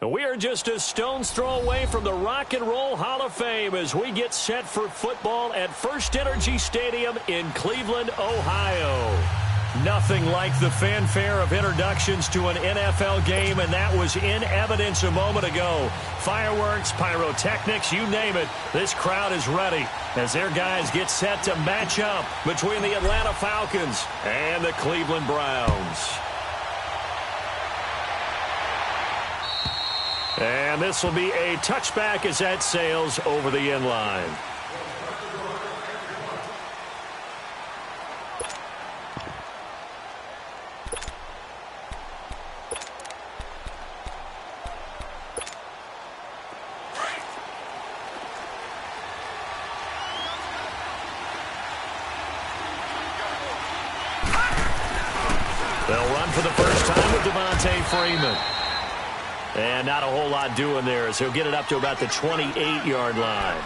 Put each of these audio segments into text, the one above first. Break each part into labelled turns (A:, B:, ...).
A: We are just a stone's throw away from the Rock and Roll Hall of Fame as we get set for football at First Energy Stadium in Cleveland, Ohio. Nothing like the fanfare of introductions to an NFL game, and that was in evidence a moment ago. Fireworks, pyrotechnics, you name it. This crowd is ready as their guys get set to match up between the Atlanta Falcons and the Cleveland Browns. And this will be a touchback as that sails over the end line. They'll run for the first time with Devontae Freeman. And not a whole lot doing there as he'll get it up to about the 28-yard line.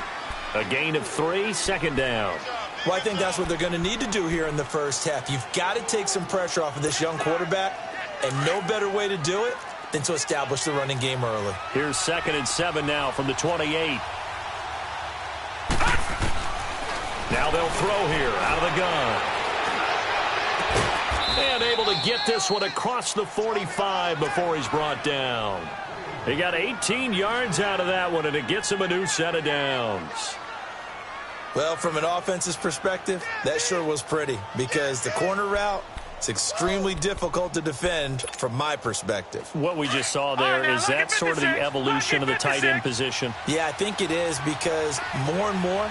A: A gain of 3, second down.
B: Well, I think that's what they're going to need to do here in the first half. You've got to take some pressure off of this young quarterback, and no better way to do it than to establish the running game early.
A: Here's 2nd and 7 now from the 28. Now they'll throw here out of the gun. And able to get this one across the 45 before he's brought down. He got 18 yards out of that one, and it gets him a new set of downs.
B: Well, from an offense's perspective, that sure was pretty because the corner route is extremely difficult to defend from my perspective.
A: What we just saw there, is that sort of the evolution of the tight end position?
B: Yeah, I think it is because more and more,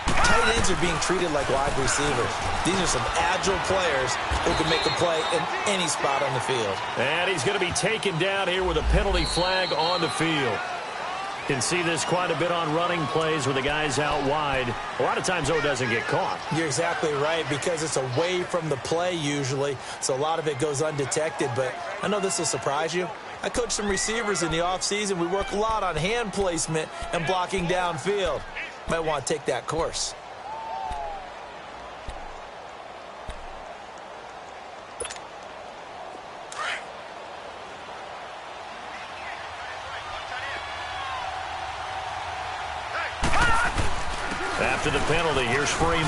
B: tight ends are being treated like wide receivers. These are some agile players who can make a play in any spot on the field.
A: And he's going to be taken down here with a penalty flag on the field. Can see this quite a bit on running plays with the guys out wide. A lot of times, though, it doesn't get caught.
B: You're exactly right because it's away from the play usually, so a lot of it goes undetected. But I know this will surprise you. I coach some receivers in the offseason. We work a lot on hand placement and blocking downfield. Might want to take that course.
A: After the penalty, here's Freeman.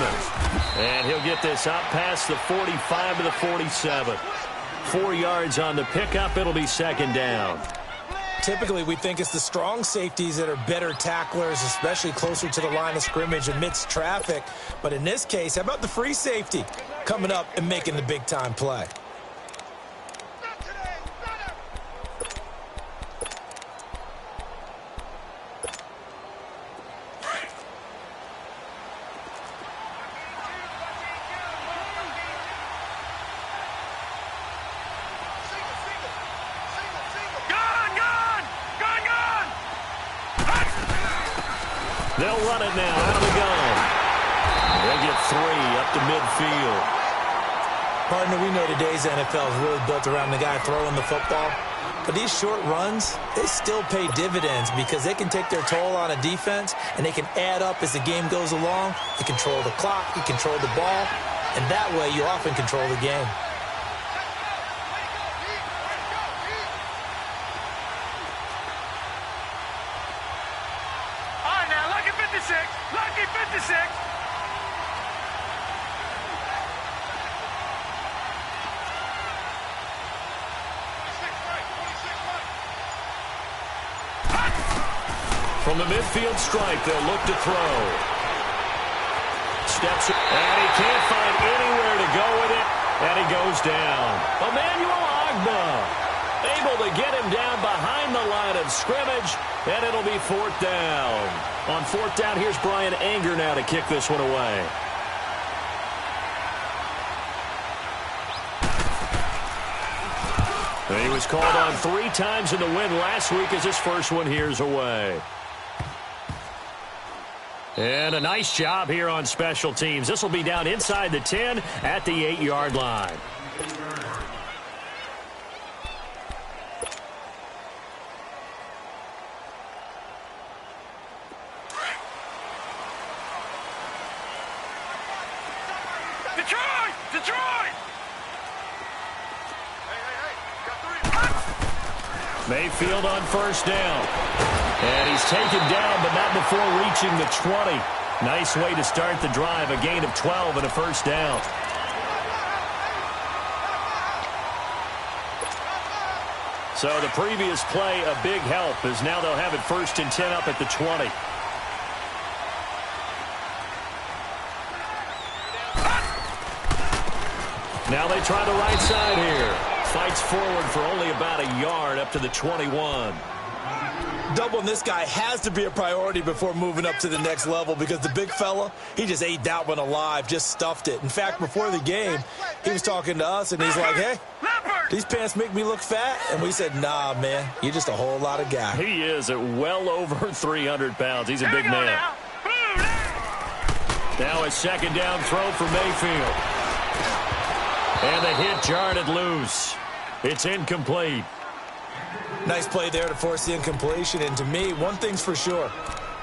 A: And he'll get this out past the 45 to the 47. 4 yards on the pickup. It'll be second down.
B: Typically, we think it's the strong safeties that are better tacklers, especially closer to the line of scrimmage amidst traffic. But in this case, how about the free safety coming up and making the big-time play?
A: They'll run it now out of the gun. They'll get 3 up to midfield.
B: Partner, we know today's NFL is really built around the guy throwing the football. But these short runs, they still pay dividends because they can take their toll on a defense and they can add up as the game goes along. You control the clock, you control the ball, and that way you often control the game.
C: Lucky 56.
A: From the midfield stripe, they'll look to throw. Steps, and he can't find anywhere to go with it, and he goes down. Emmanuel Ogbah able to get him down behind the line of scrimmage, and it'll be 4th down. On 4th down, here's Brian Anger now to kick this one away. And he was called on 3 times in the win last week as his first one here's away. And a nice job here on special teams. This will be down inside the 10 at the 8-yard line. Mayfield on first down. And he's taken down, but not before reaching the 20. Nice way to start the drive. A gain of 12 and a first down. So the previous play, a big help, as now they'll have it 1st and 10 up at the 20. Now they try the right side here. Fights forward for only about a yard up to the 21.
B: Doubling this guy has to be a priority before moving up to the next level because the big fella, he just ate that one alive, just stuffed it. In fact, before the game, he was talking to us, and he's like, hey, these pants make me look fat. And we said, nah, man, you're just a whole lot of guy.
A: He is at well over 300 pounds. He's a big man. Now a second down throw for Mayfield. And the hit jarred loose. It's incomplete.
B: Nice play there to force the incompletion. And to me, one thing's for sure.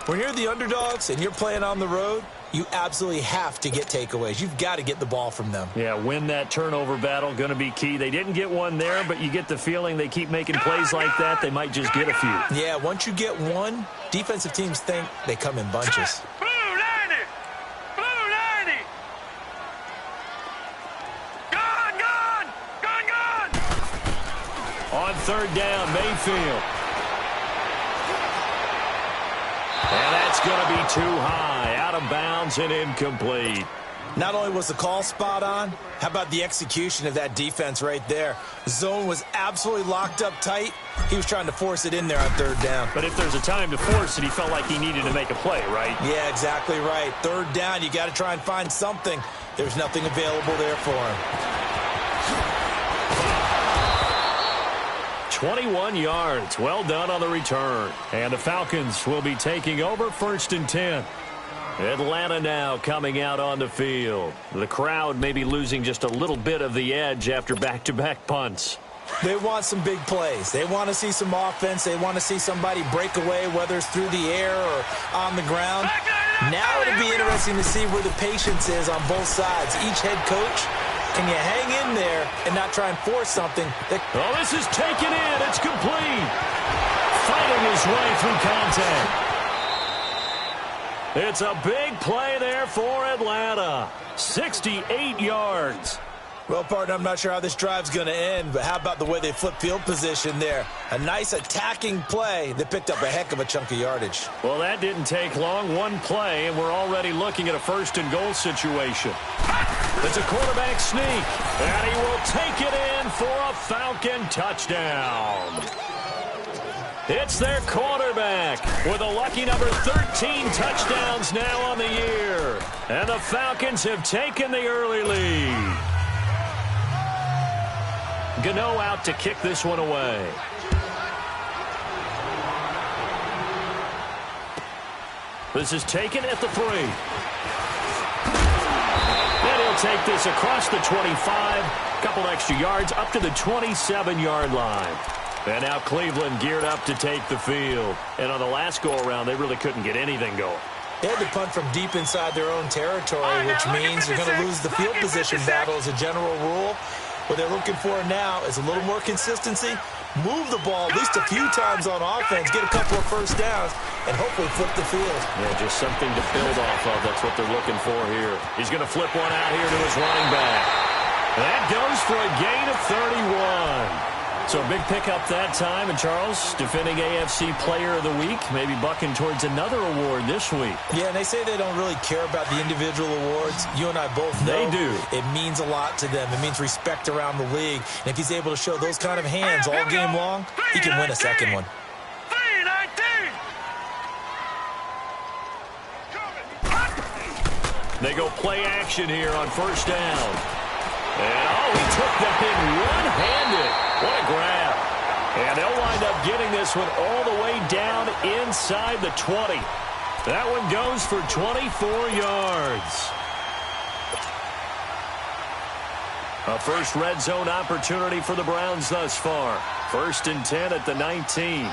B: When you're the underdogs and you're playing on the road, you absolutely have to get takeaways. You've got to get the ball from them.
A: Yeah, win that turnover battle, going to be key. They didn't get one there, but you get the feeling they keep making plays like that, they might just get a few.
B: Yeah, once you get one, defensive teams think they come in bunches.
A: On third down, Mayfield. And that's going to be too high. Out of bounds and incomplete.
B: Not only was the call spot on, how about the execution of that defense right there? The zone was absolutely locked up tight. He was trying to force it in there on third down.
A: But if there's a time to force it, he felt like he needed to make a play, right?
B: Yeah, exactly right. Third down, you got to try and find something. There's nothing available there for him.
A: 21 yards. Well done on the return. And the Falcons will be taking over 1st and 10. Atlanta now coming out on the field. The crowd may be losing just a little bit of the edge after back-to-back punts.
B: They want some big plays. They want to see some offense. They want to see somebody break away, whether it's through the air or on the ground. Now it'll be interesting to see where the patience is on both sides. Each head coach, can you hang in there and not try and force something?
A: Oh, this is taken in. It's complete. Fighting his way through contact. It's a big play there for Atlanta. 68 yards.
B: Well, partner, I'm not sure how this drive's going to end, but how about the way they flip field position there? A nice attacking play that picked up a heck of a chunk of yardage.
A: Well, that didn't take long. One play, and we're already looking at a 1st and goal situation. It's a quarterback sneak, and he will take it in for a Falcon touchdown. It's their quarterback with a lucky number 13 touchdowns now on the year. And the Falcons have taken the early lead. Gano out to kick this one away. This is taken at the 3. And he'll take this across the 25. Couple extra yards up to the 27-yard line. And now Cleveland geared up to take the field. And on the last go-around, they really couldn't get anything going.
B: They had to punt from deep inside their own territory, which means you're going to lose the field position battle as a general rule. What they're looking for now is a little more consistency, move the ball at least a few times on offense, get a couple of first downs, and hopefully flip the field.
A: Yeah, just something to build off of. That's what they're looking for here. He's going to flip one out here to his running back. That goes for a gain of 31. So a big pickup that time. And Charles, defending AFC Player of the Week, maybe bucking towards another award this week.
B: Yeah, and they say they don't really care about the individual awards. You and I both know
A: they do.
B: It means a lot to them. It means respect around the league. And if he's able to show those kind of hands all game long, he can win a second one.
A: They go play action here on first down. And, oh, he took that thing one-handed. What a grab. And they'll wind up getting this one all the way down inside the 20. That one goes for 24 yards. A first red zone opportunity for the Browns thus far. 1st and 10 at the 19.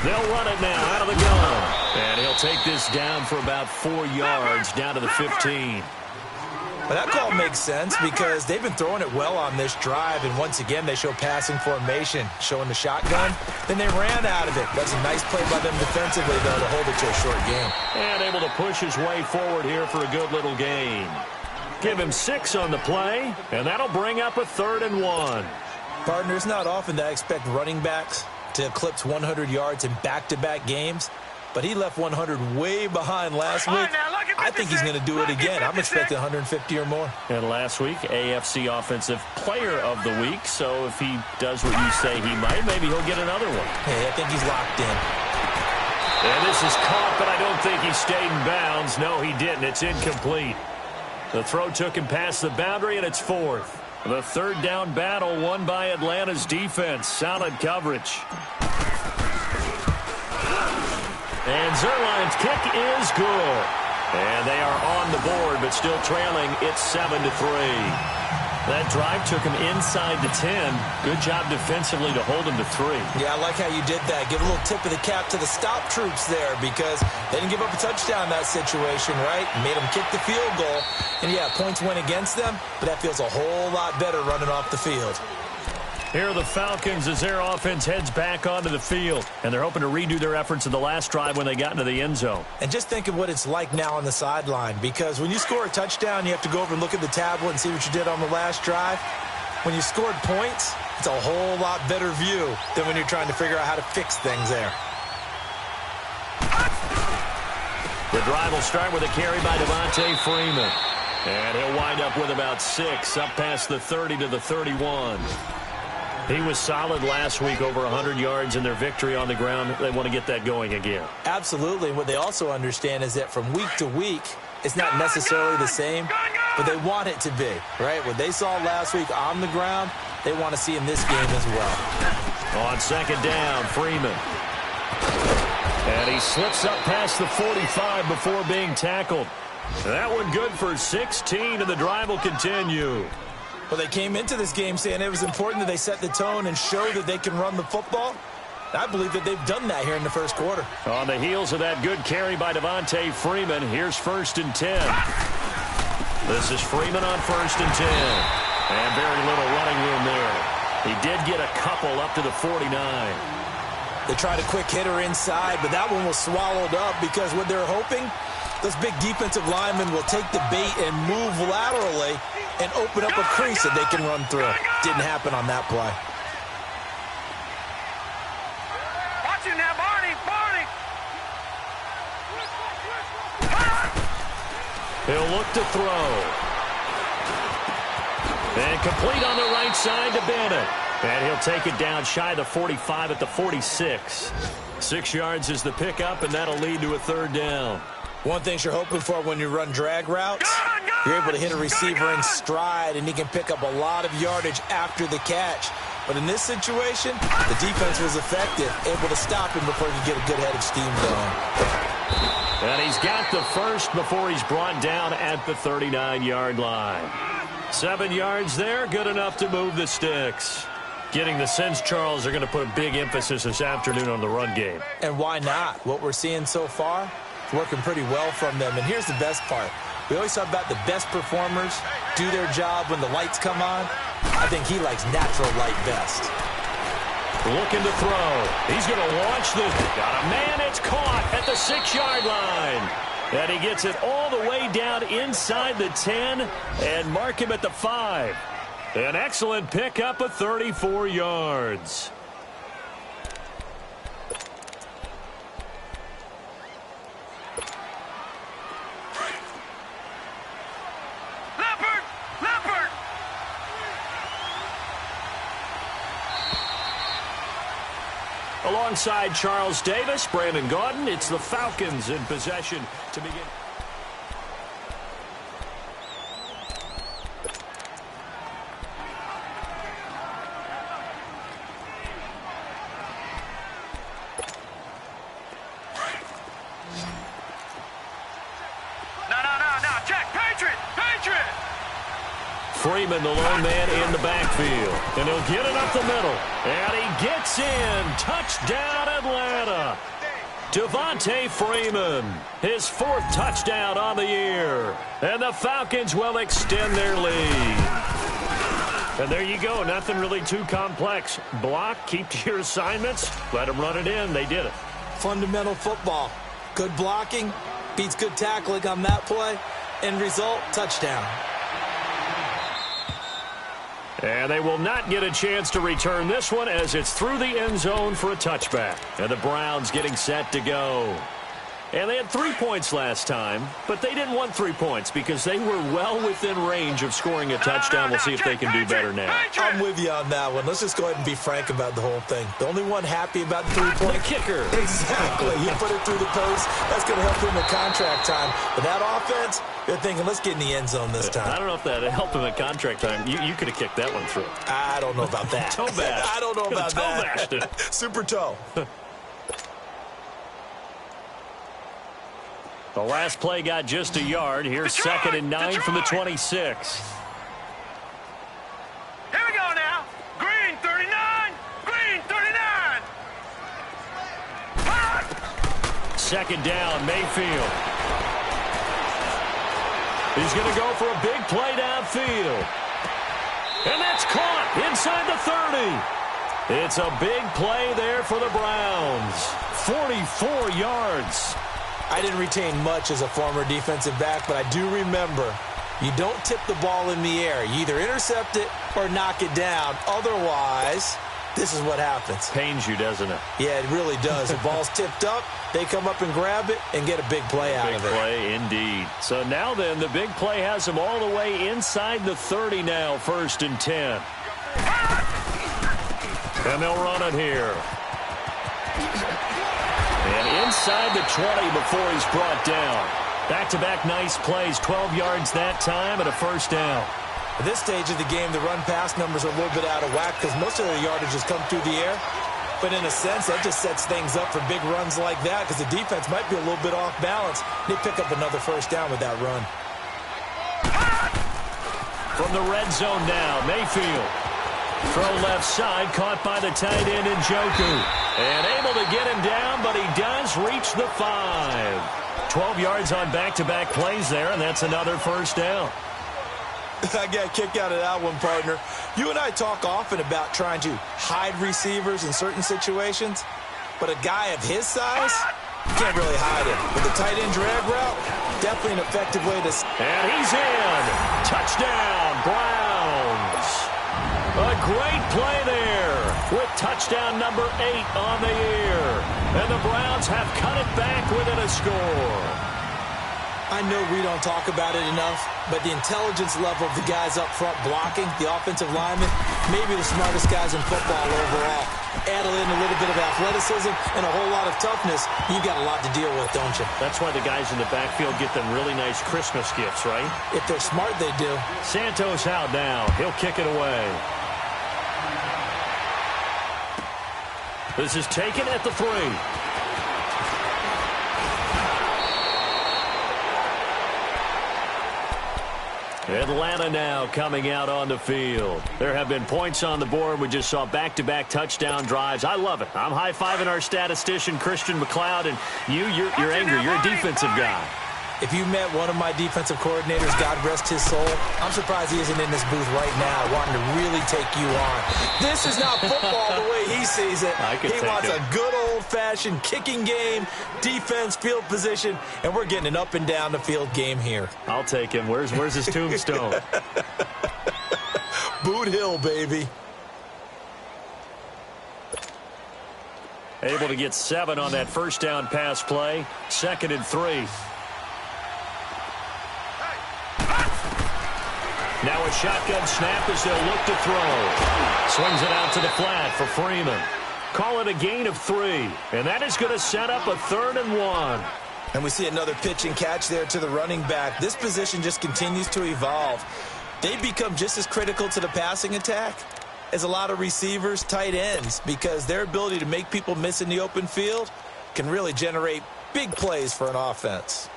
A: They'll run it now out of the gun. And he'll take this down for about 4 yards down to the 15.
B: Well, that call makes sense because they've been throwing it well on this drive, and once again, they show passing formation, showing the shotgun. Then they ran out of it. That's a nice play by them defensively, though, to hold it to a short game.
A: And able to push his way forward here for a good little gain. Give him 6 on the play, and that'll bring up a 3rd and 1.
B: Partner, it's not often that I expect running backs to eclipse 100 yards in back-to-back games, but he left 100 way behind last week. I think he's going to do it again. I'm expecting 150 or more.
A: And last week, AFC Offensive Player of the Week. So if he does what you say he might, maybe he'll get another one.
B: Hey, I think he's locked in.
A: And this is caught, but I don't think he stayed in bounds. No, he didn't. It's incomplete. The throw took him past the boundary, and it's 4th. The 3rd down battle won by Atlanta's defense. Solid coverage. And Zerline's kick is good. And they are on the board, but still trailing. It's 7-3. That drive took him inside the 10. Good job defensively to hold him to 3.
B: Yeah, I like how you did that. Give a little tip of the cap to the stop troops there because they didn't give up a touchdown in that situation, right? Made them kick the field goal. And, yeah, points went against them, but that feels a whole lot better running off the field.
A: Here are the Falcons as their offense heads back onto the field. And they're hoping to redo their efforts in the last drive when they got into the end zone.
B: And just think of what it's like now on the sideline. Because when you score a touchdown, you have to go over and look at the tablet and see what you did on the last drive. When you scored points, it's a whole lot better view than when you're trying to figure out how to fix things there.
A: The drive will start with a carry by Devontae Freeman. And he'll wind up with about 6, up past the 30 to the 31. He was solid last week, over 100 yards in their victory on the ground. They want to get that going again.
B: Absolutely. What they also understand is that from week to week, it's not necessarily the same, but they want it to be, right? What they saw last week on the ground, they want to see in this game as well.
A: On 2nd down, Freeman. And he slips up past the 45 before being tackled. That one good for 16, and the drive will continue.
B: Well, they came into this game saying it was important that they set the tone and show that they can run the football. I believe that they've done that here in the first quarter.
A: On the heels of that good carry by Devontae Freeman, here's 1st and 10. This is Freeman on 1st and 10. And very little running room there. He did get a couple up to the 49.
B: They tried a quick hitter inside, but that one was swallowed up because what they're hoping, those big defensive linemen will take the bait and move laterally and open up a crease that they can run through. Didn't happen on that play.
C: Watch him now, Barney.
A: He'll look to throw. And complete on the right side to Bennett. And he'll take it down shy of the 45 at the 46. 6 yards is the pickup, and that'll lead to a 3rd down.
B: One thing you're hoping for when you run drag routes, you're able to hit a receiver in stride, and he can pick up a lot of yardage after the catch. But in this situation, the defense was effective, able to stop him before he could get a good head of steam going.
A: And he's got the first before he's brought down at the 39-yard line. 7 yards there, good enough to move the sticks. Getting the sense, Charles, are going to put a big emphasis this afternoon on the run game.
B: And why not? What we're seeing so far, working pretty well from them. And here's the best part. We always talk about the best performers do their job when the lights come on. I think he likes natural light best.
A: Looking to throw. He's going to launch this. Got a man. It's caught at the 6-yard line. And he gets it all the way down inside the 10 and mark him at the 5. An excellent pickup of 34 yards.
C: Leopard!
A: Alongside Charles Davis, Brandon Gaudin, it's the Falcons in possession to begin.
C: No, Jack, Patriot!
A: Freeman, the lone man in the backfield. And he'll get it up the middle. And he gets in. Touchdown, Atlanta. Devontae Freeman, his 4th touchdown on the year. And the Falcons will extend their lead. And there you go. Nothing really too complex. Block, keep to your assignments, let them run it in. They did it.
B: Fundamental football. Good blocking beats good tackling on that play. End result, touchdown.
A: And they will not get a chance to return this one as it's through the end zone for a touchback. And the Browns getting set to go. And they had 3 points last time, but they didn't want 3 points because they were well within range of scoring a touchdown. We'll see if they can do better now.
B: I'm with you on that one. Let's just go ahead and be frank about the whole thing. The only one happy about the 3-point.
A: The kicker.
B: Exactly. He put it through the post. That's going to help him in contract time. But that offense, they're thinking, let's get in the end zone this time.
A: I don't know if that helped him at contract time. You could have kicked that one through.
B: I don't know about that.
A: Toe bash.
B: I don't know about
A: toe
B: that.
A: Bashed it.
B: Super toe.
A: The last play got just a yard. Here's
C: Detroit,
A: 2nd and 9 from the 26.
C: Here we go now. Green 39. Green 39.
A: Second down, Mayfield. He's going to go for a big play downfield. And that's caught inside the 30. It's a big play there for the Browns. 44 yards.
B: I didn't retain much as a former defensive back, but I do remember you don't tip the ball in the air. You either intercept it or knock it down. Otherwise, this is what happens.
A: Pains you, doesn't it?
B: Yeah, it really does. The ball's tipped up, they come up and grab it and get a big play out of it.
A: Big play indeed. So now then, the big play has them all the way inside the 30 now, 1st and 10. And they'll run it here. And inside the 20 before he's brought down. Back-to-back nice plays, 12 yards that time and a 1st down.
B: At this stage of the game, the run-pass numbers are a little bit out of whack because most of the yardage has come through the air. But in a sense, that just sets things up for big runs like that because the defense might be a little bit off balance. They pick up another 1st down with that run.
A: From the red zone now, Mayfield. Throw left side, caught by the tight end Njoku. And able to get him down, but he does reach the 5. 12 yards on back-to-back plays there, and that's another 1st down.
B: I got a kick out of that one, partner. You and I talk often about trying to hide receivers in certain situations, but a guy of his size, you can't really hide it. With the tight end drag route, definitely an effective way to...
A: And he's in. Touchdown, Browns. A great play there with touchdown number 8 on the year. And the Browns have cut it back within a score.
B: I know we don't talk about it enough, but the intelligence level of the guys up front blocking, the offensive linemen, maybe the smartest guys in football overall. Add in a little bit of athleticism and a whole lot of toughness, you've got a lot to deal with, don't you?
A: That's why the guys in the backfield get them really nice Christmas gifts, right?
B: If they're smart, they do.
A: Santos out now. He'll kick it away. This is taken at the 3. Atlanta now coming out on the field. There have been points on the board. We just saw back-to-back touchdown drives. I love it. I'm high-fiving our statistician, Christian McLeod, and you're angry. You're a defensive guy.
B: If you met one of my defensive coordinators, God rest his soul, I'm surprised he isn't in this booth right now wanting to really take you on. This is not football the way he sees it. He wants a good old-fashioned kicking game, defense, field position, and we're getting an up-and-down-the-field game here.
A: I'll take him. Where's his tombstone?
B: Boot Hill, baby.
A: Able to get 7 on that 1st down pass play. 2nd and 3. Now a shotgun snap as they'll look to throw. Swings it out to the flat for Freeman. Call it a gain of 3. And that is going to set up a 3rd and 1.
B: And we see another pitch and catch there to the running back. This position just continues to evolve. They become just as critical to the passing attack as a lot of receivers, tight ends, because their ability to make people miss in the open field can really generate big plays for an offense.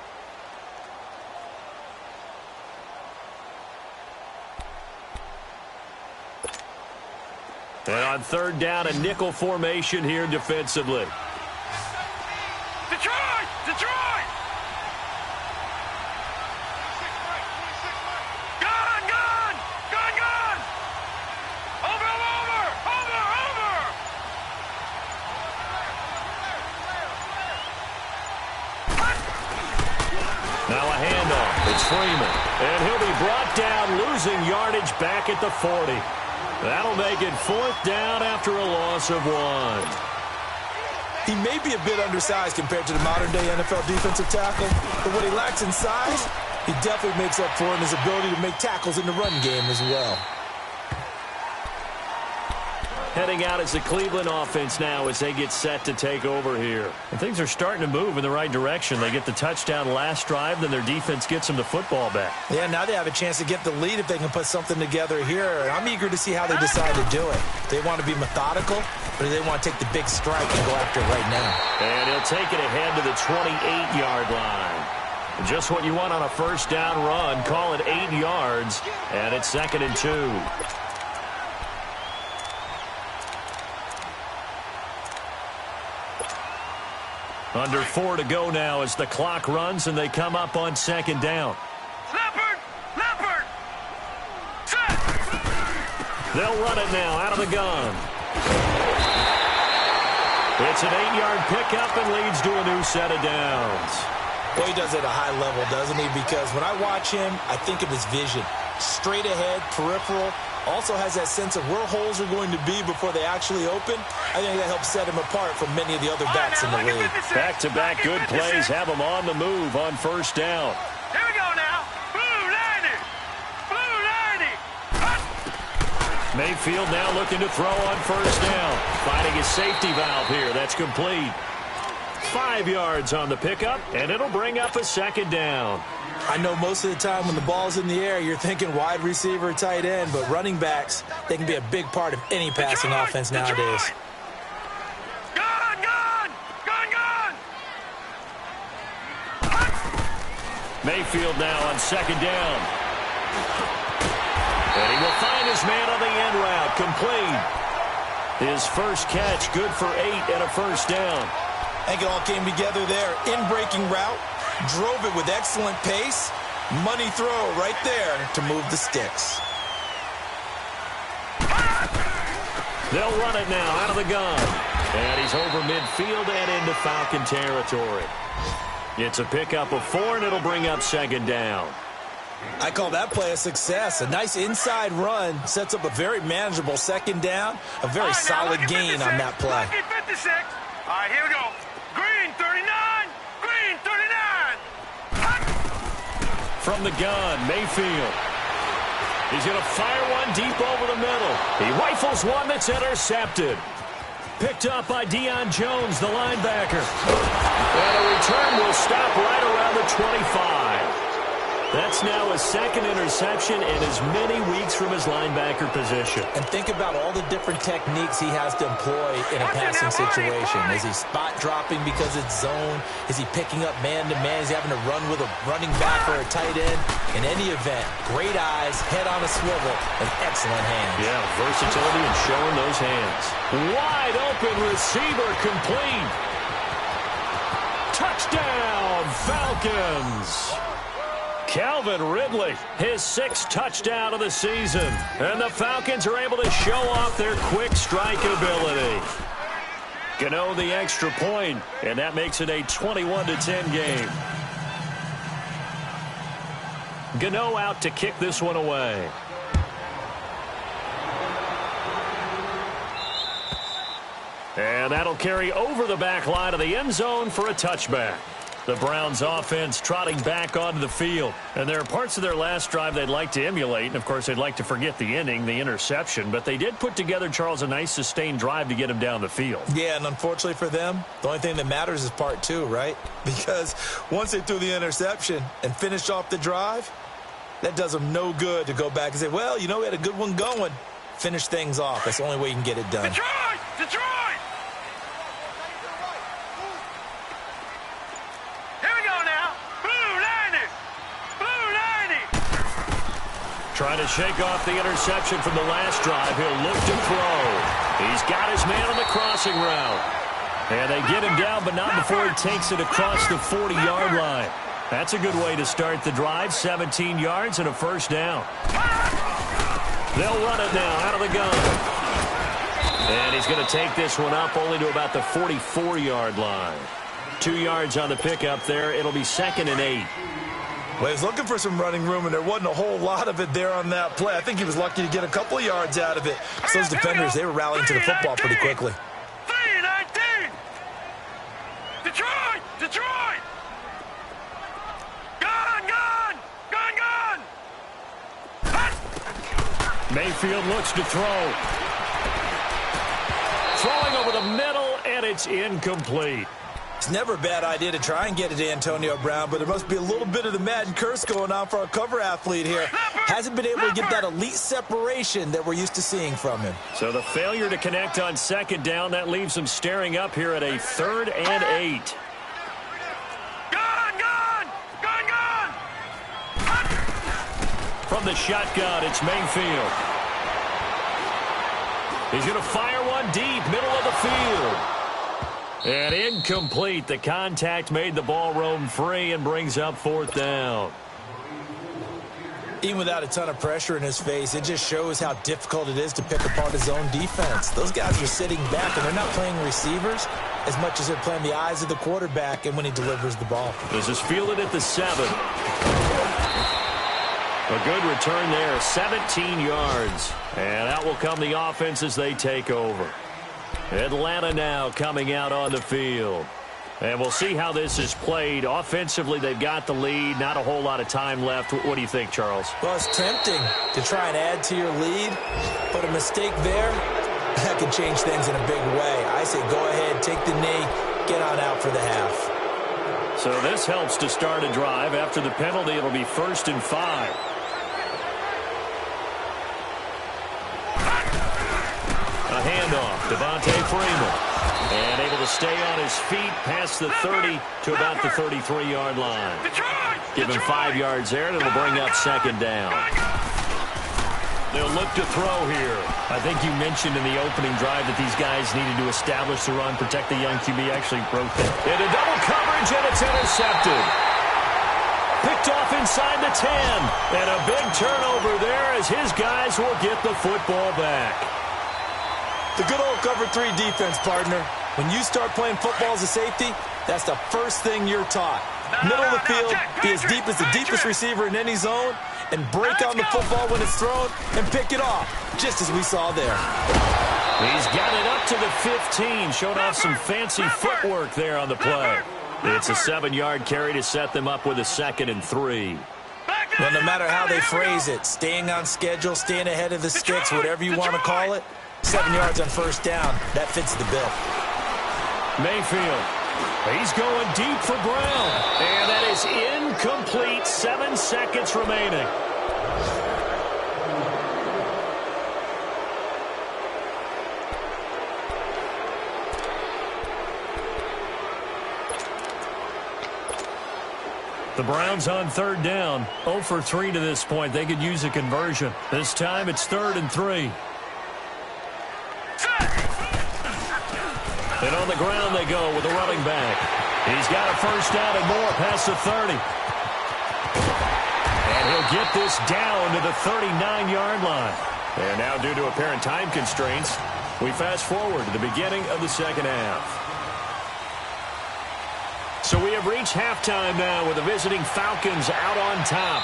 A: And on 3rd down, a nickel formation here defensively.
C: To
A: Freeman. And he'll be brought down, losing yardage back at the 40. That'll make it 4th down after a loss of 1.
B: He may be a bit undersized compared to the modern-day NFL defensive tackle, but what he lacks in size, he definitely makes up for in his ability to make tackles in the run game as well.
A: Heading out is the Cleveland offense now as they get set to take over here. And things are starting to move in the right direction. They get the touchdown last drive, then their defense gets them the football back.
B: Yeah, now they have a chance to get the lead if they can put something together here. I'm eager to see how they decide to do it. They want to be methodical, or do they want to take the big strike and go after it right now?
A: And he'll take it ahead to the 28-yard line. Just what you want on a first down run. Call it 8 yards, and it's 2nd and 2. Under 4 to go now as the clock runs and they come up on 2nd down.
C: Leopard! Set!
A: They'll run it now out of the gun. It's an 8-yard pickup and leads to a new set of downs.
B: Well, he does it at a high level, doesn't he? Because when I watch him, I think of his vision. Straight ahead, peripheral. Also has that sense of where holes are going to be before they actually open. I think that helps set him apart from many of the other backs in the league.
A: Back-to-back good plays have him on the move on first down.
C: Here we go now. Blue 90. Blue 90.
A: Mayfield now looking to throw on first down. Finding his safety valve here. That's complete. 5 yards on the pickup, and it'll bring up a 2nd down.
B: I know most of the time when the ball's in the air, you're thinking wide receiver, tight end, but running backs, they can be a big part of any passing offense nowadays.
C: Gun!
A: Mayfield now on 2nd down. And he will find his man on the end route, complete. His first catch, good for 8 and a first down.
B: I think it all came together there. In-breaking route, drove it with excellent pace. Money throw right there to move the sticks.
A: They'll run it now out of the gun. And he's over midfield and into Falcon territory. It's a pickup of 4, and it'll bring up 2nd down.
B: I call that play a success. A nice inside run sets up a very manageable 2nd down. A very solid gain on that play.
C: 56. All right, here we go. Green 39. Green 39.
A: From the gun, Mayfield. He's going to fire one deep over the middle. He rifles one that's intercepted. Picked up by Deion Jones, the linebacker. And a return will stop right around the 25. That's now his 2nd interception in as many weeks from his linebacker position.
B: And think about all the different techniques he has to employ in a passing situation. Is he spot dropping because it's zone? Is he picking up man-to-man? Is he having to run with a running back or a tight end? In any event, great eyes, head on a swivel, and excellent hands.
A: Yeah, versatility and showing those hands. Wide open receiver complete. Touchdown, Falcons. Calvin Ridley, his 6th touchdown of the season. And the Falcons are able to show off their quick strike ability. Gano the extra point, and that makes it a 21-10 game. Gano out to kick this one away. And that'll carry over the back line of the end zone for a touchback. The Browns offense trotting back onto the field. And there are parts of their last drive they'd like to emulate. And, of course, they'd like to forget the ending, the interception. But they did put together, Charles, a nice sustained drive to get him down the field.
B: Yeah, and unfortunately for them, the only thing that matters is part 2, right? Because once they threw the interception and finished off the drive, that does them no good to go back and say, well, you know, we had a good one going. Finish things off. That's the only way you can get it done.
C: Detroit!
A: Trying to shake off the interception from the last drive. He'll look to throw. He's got his man on the crossing route. And they get him down, but not before he takes it across the 40-yard line. That's a good way to start the drive. 17 yards and a first down. They'll run it now out of the gun. And he's going to take this one up only to about the 44-yard line. 2 yards on the pickup there. It'll be 2nd and 8.
B: Well, he's looking for some running room, and there wasn't a whole lot of it there on that play. I think he was lucky to get a couple of yards out of it. So those defenders, they were rallying to the football pretty quickly.
C: 3-19. Detroit! Detroit! Gone! Gone! Gone! Gone!
A: Mayfield looks to throw. Throwing over the middle, and it's incomplete.
B: It's never a bad idea to try and get it to Antonio Brown, but there must be a little bit of the Madden curse going on for our cover athlete here. Hasn't been able to get that elite separation that we're used to seeing from him.
A: So the failure to connect on second down, that leaves him staring up here at a 3rd and 8.
C: Gone! Gone! Gone! Gone!
A: From the shotgun, it's Mayfield. He's going to fire one deep, middle of the field. And incomplete. The contact made the ball roam free and brings up 4th down.
B: Even without a ton of pressure in his face, it just shows how difficult it is to pick apart his own defense. Those guys are sitting back, and they're not playing receivers as much as they're playing the eyes of the quarterback and when he delivers the ball.
A: This is fielded at the 7. A good return there, 17 yards. And out will come the offense as they take over. Atlanta now coming out on the field. And we'll see how this is played. Offensively, they've got the lead. Not a whole lot of time left. What do you think, Charles?
B: Well, it's tempting to try and add to your lead, but a mistake there, that could change things in a big way. I say go ahead, take the knee, get on out for the half.
A: So this helps to start a drive. After the penalty, it'll be 1st and 5. A handoff, Devontae Freeman. And able to stay on his feet past the 30 to about the 33-yard line. Give him 5 yards there, and it'll bring up 2nd down. They'll look to throw here. I think you mentioned in the opening drive that these guys needed to establish the run, protect the young QB. Actually broke that. Into double coverage, and it's intercepted. Picked off inside the 10. And a big turnover there as his guys will get the football back.
B: The good old cover 3 defense, partner. When you start playing football as a safety, that's the first thing you're taught. Middle of the field, be as deep as the deepest receiver in any zone, and break on the football when it's thrown and pick it off, just as we saw there.
A: He's got it up to the 15. Showed off some fancy footwork there on the play. It's a 7-yard carry to set them up with a 2nd and 3.
B: Well, no matter how they phrase it, staying on schedule, staying ahead of the sticks, whatever you want to call it, 7 yards on 1st down, that fits the bill.
A: Mayfield, he's going deep for Brown. And that is incomplete. 7 seconds remaining. The Browns on 3rd down. 0 for 3 to this point. They could use a conversion. This time it's 3rd and 3. And on the ground they go with the running back. He's got a 1st down and more past the 30. And he'll get this down to the 39-yard line. And now, due to apparent time constraints, we fast forward to the beginning of the 2nd half. So we have reached halftime now with the visiting Falcons out on top.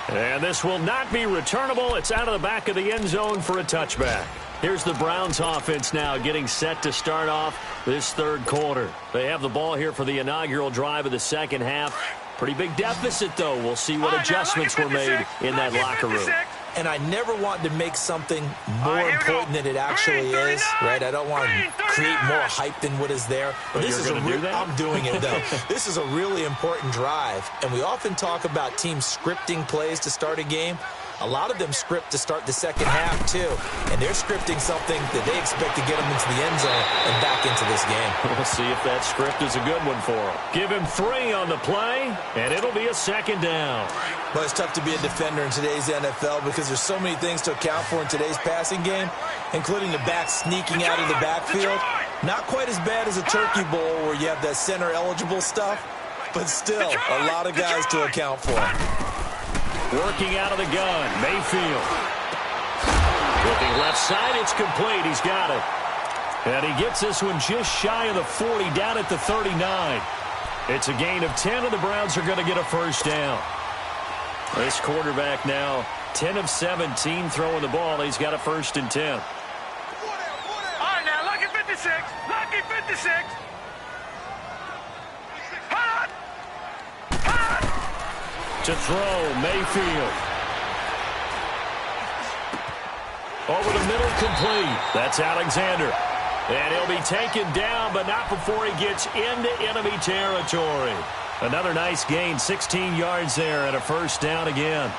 A: And this will not be returnable. It's out of the back of the end zone for a touchback. Here's the Browns offense now getting set to start off this 3rd quarter. They have the ball here for the inaugural drive of the 2nd half. Pretty big deficit, though. We'll see what adjustments were made in that locker room.
B: And I never want to make something more important than it actually is, right? I don't want to create more hype than what is there.
A: But
B: this is I'm doing it, though. This is a really important drive, and we often talk about teams scripting plays to start a game. A lot of them script to start the 2nd half, too. And they're scripting something that they expect to get them into the end zone and back into this game.
A: We'll see if that script is a good one for them. Give him 3 on the play, and it'll be a 2nd down.
B: Well, it's tough to be a defender in today's NFL because there's so many things to account for in today's passing game, including the back sneaking out of the backfield. Not quite as bad as a turkey bowl where you have that center-eligible stuff, but still a lot of guys to account for.
A: Working out of the gun, Mayfield. Looking left side, it's complete. He's got it. And he gets this one just shy of the 40, down at the 39. It's a gain of 10, and the Browns are going to get a first down. This quarterback now 10 of 17 throwing the ball. He's got a first and 10.
C: All right, now, lucky 56. Lucky 56. Hot! Hot!
A: To throw, Mayfield. Over the middle, complete. That's Alexander. And he'll be taken down, but not before he gets into enemy territory. Another nice gain, 16 yards there, and a first down again.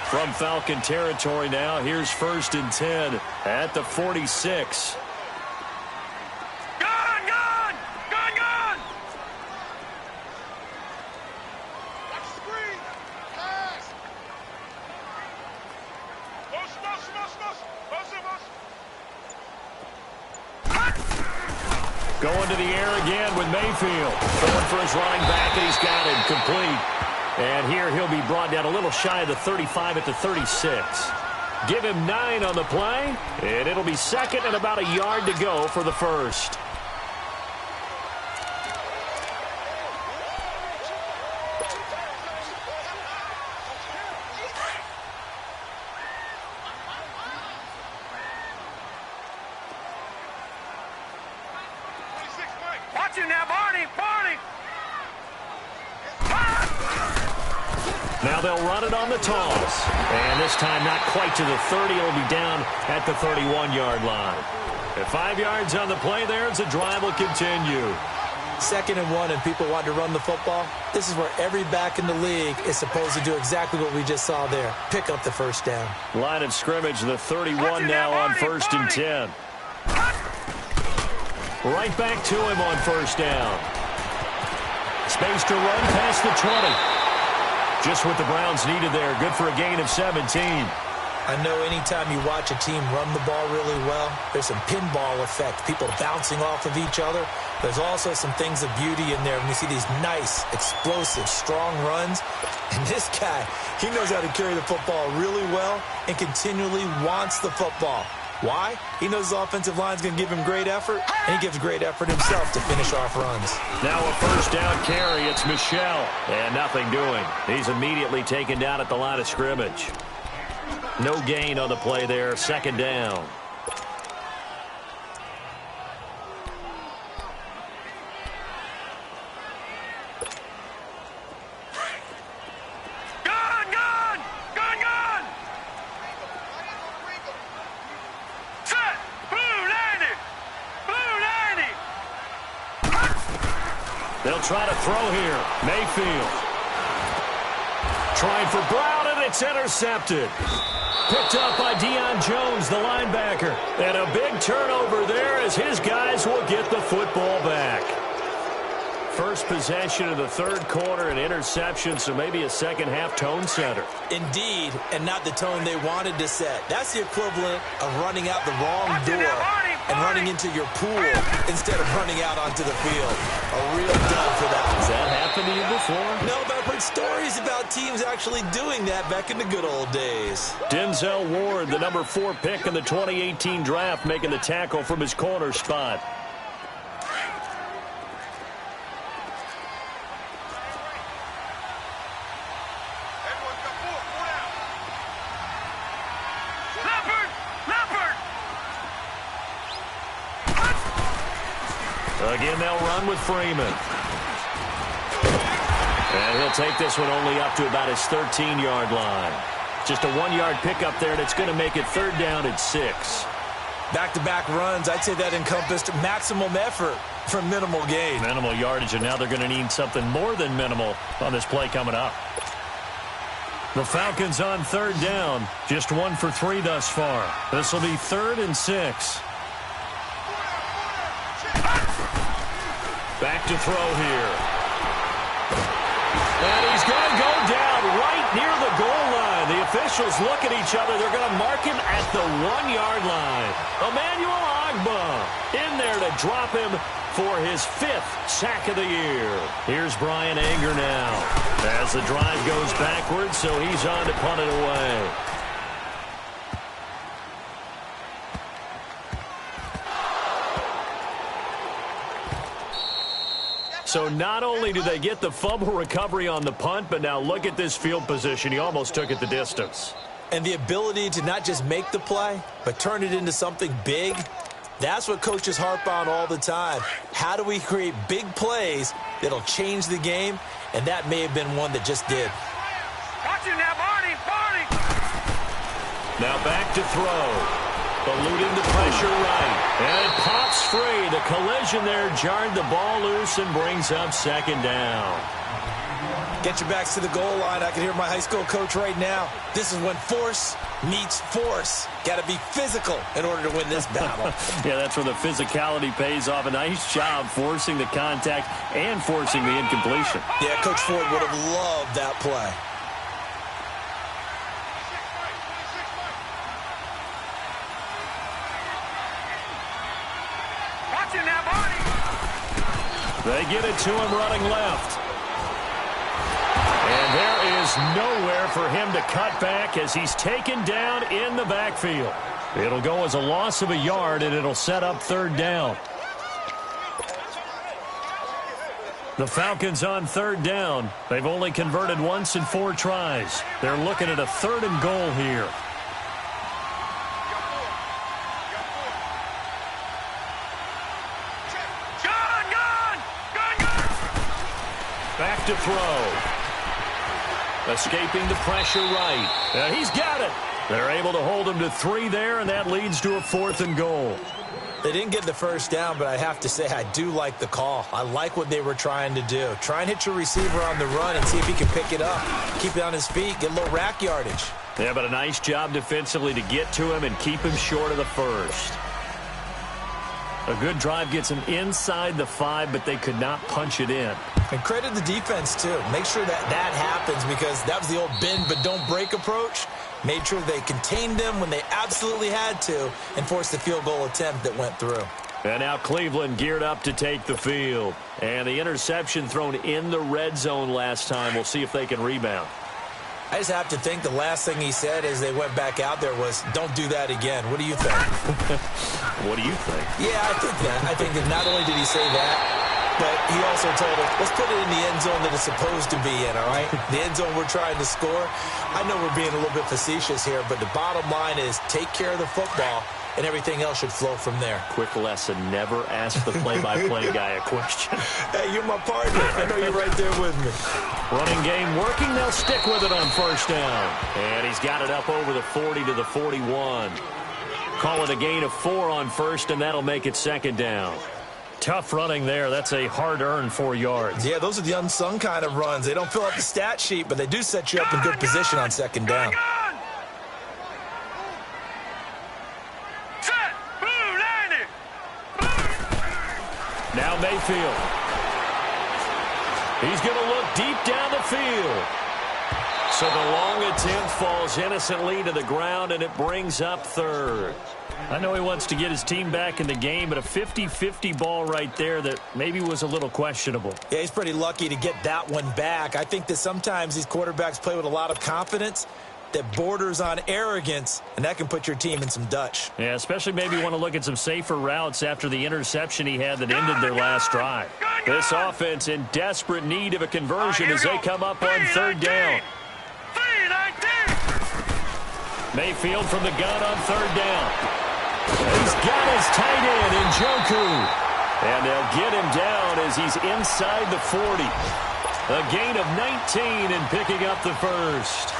A: From Falcon territory now, here's first and 10 at the 46.
C: Gone, gone! Gone, gone! Screen! Pass!
A: Going to the air again with Mayfield. Going for his running back, and he's got it complete. And here he'll be brought down a little shy of the 35 at the 36. Give him 9 on the play, and it'll be second and about a yard to go for the first.
C: Watch him now, Barney! Barney!
A: Now they'll run it on the toss. And this time not quite to the 30. It'll be down at the 31-yard line. At 5 yards on the play there, as the drive will continue.
B: 2nd and 1, and people want to run the football. This is where every back in the league is supposed to do exactly what we just saw there. Pick up the first down.
A: Line of scrimmage, the 31 now on first and 10. Right back to him on first down. Space to run past the 20. Just what the Browns needed there. Good for a gain of 17.
B: I know anytime you watch a team run the ball really well, there's some pinball effect, people bouncing off of each other. There's also some things of beauty in there when you see these nice, explosive, strong runs. And this guy, he knows how to carry the football really well and continually wants the football. Why? He knows his offensive line's going to give him great effort, and he gives great effort himself to finish off runs.
A: Now a first down carry. It's Michel. And nothing doing. He's immediately taken down at the line of scrimmage. No gain on the play there. Second down. They'll try to throw here. Mayfield. Trying for Brown, and it's intercepted. Picked up by Deion Jones, the linebacker. And a big turnover there as his guys will get the football back. First possession of the third quarter, an interception, so maybe a second-half tone setter.
B: Indeed, and not the tone they wanted to set. That's the equivalent of running out the wrong door and running into your pool instead of running out onto the field. A real dub for that.
A: Has that happened to you before?
B: No, but I've heard stories about teams actually doing that back in the good old days.
A: Denzel Ward, the number 4 pick in the 2018 draft, making the tackle from his corner spot. Again, they'll run with Freeman. And he'll take this one only up to about his 13-yard line. Just a 1-yard pickup there, and it's going to make it third down at 6.
B: Back-to-back runs, I'd say that encompassed maximum effort for minimal gain.
A: Minimal yardage, and now they're going to need something more than minimal on this play coming up. The Falcons on third down. Just 1 for 3 thus far. This will be 3rd and 6. Back to throw here. And he's going to go down right near the goal line. The officials look at each other. They're going to mark him at the 1-yard line. Emmanuel Ogbah in there to drop him for his 5th sack of the year. Here's Brian Anger now as the drive goes backwards, so he's on to punt it away. So not only do they get the fumble recovery on the punt, but now look at this field position. He almost took it the distance.
B: And the ability to not just make the play, but turn it into something big, that's what coaches harp on all the time. How do we create big plays that'll change the game? And that may have been one that just did.
C: Watch him now, Barney! Barney!
A: Now back to throw. Eluding the pressure right. And it pops free. The collision there jarred the ball loose and brings up second down.
B: Get your backs to the goal line. I can hear my high school coach right now. This is when force meets force. Got to be physical in order to win this battle.
A: Yeah, that's where the physicality pays off. A nice job forcing the contact and forcing the incompletion.
B: Yeah, Coach Ford would have loved that play.
C: Watch him now, Barney!
A: They get it to him running left. And there is nowhere for him to cut back as he's taken down in the backfield. It'll go as a loss of a yard, and it'll set up third down. The Falcons on third down. They've only converted once in 4 tries. They're looking at a 3rd and goal here. Back to throw. Escaping the pressure right. And he's got it. They're able to hold him to 3 there, and that leads to a 4th and goal.
B: They didn't get the first down, but I have to say I do like the call. I like what they were trying to do. Try and hit your receiver on the run and see if he can pick it up. Keep it on his feet. Get a little rack yardage.
A: Yeah, but a nice job defensively to get to him and keep him short of the first. A good drive gets him inside the 5, but they could not punch it in.
B: And credit the defense, too. Make sure that that happens because that was the old bend but don't break approach. Made sure they contained them when they absolutely had to and forced the field goal attempt that went through.
A: And now Cleveland geared up to take the field. And the interception thrown in the red zone last time. We'll see if they can rebound.
B: I just have to think the last thing he said as they went back out there was, don't do that again. What do you think?
A: What do you think?
B: Yeah, I think that. I think that not only did he say that, but he also told him, let's put it in the end zone that it's supposed to be in, all right? The end zone we're trying to score. I know we're being a little bit facetious here, but the bottom line is take care of the football, and everything else should flow from there.
A: Quick lesson, never ask the play-by-play guy a question.
B: Hey, you're my partner. I know you're right there with me.
A: Running game working. They'll stick with it on first down. And he's got it up over the 40 to the 41. Call it a gain of 4 on first, and that'll make it second down. Tough running there. That's a hard-earned 4 yards.
B: Yeah, those are the unsung kind of runs. They don't fill out the stat sheet, but they do set you up in good position on second down.
A: Now Mayfield. He's going to look deep down the field. So the long attempt falls innocently to the ground, and it brings up third. I know he wants to get his team back in the game, but a 50-50 ball right there that maybe was a little questionable.
B: Yeah, he's pretty lucky to get that one back. I think that sometimes these quarterbacks play with a lot of confidence that borders on arrogance, and that can put your team in some Dutch.
A: Yeah, especially maybe want to look at some safer routes after the interception he had that ended their last drive. This offense in desperate need of a conversion as they come up on third down. Mayfield from the gun on third down. He's got his tight end in Njoku. And they'll get him down as he's inside the 40. A gain of 19 and picking up the first.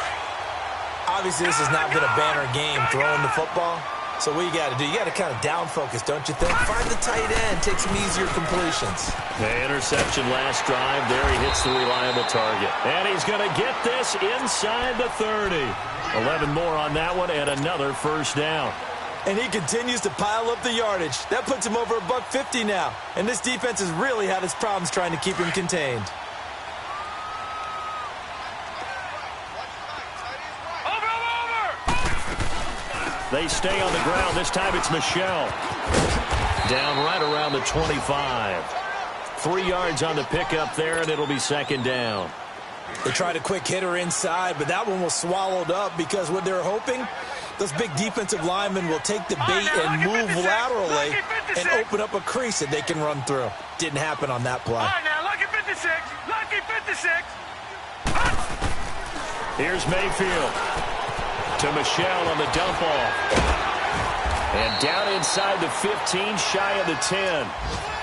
B: Obviously, this has not been a banner game throwing the football. So what you got to do, you got to kind of down focus, don't you think? Find the tight end, take some easier completions.
A: The interception last drive. There he hits the reliable target. And he's going to get this inside the 30. 11 more on that one and another first down.
B: And he continues to pile up the yardage. That puts him over $150 now. And this defense has really had its problems trying to keep him contained.
A: They stay on the ground. This time it's Michel. Down right around the 25. 3 yards on the pickup there, and it'll be second down.
B: They tried a quick hitter inside, but that one was swallowed up because what they're hoping, those big defensive linemen will take the bait and move laterally and open up a crease that they can run through. Didn't happen on that play.
C: All right, now, lucky 56. Lucky 56.
A: Here's Mayfield to Michelle on the dump off. And down inside the 15, shy of the 10.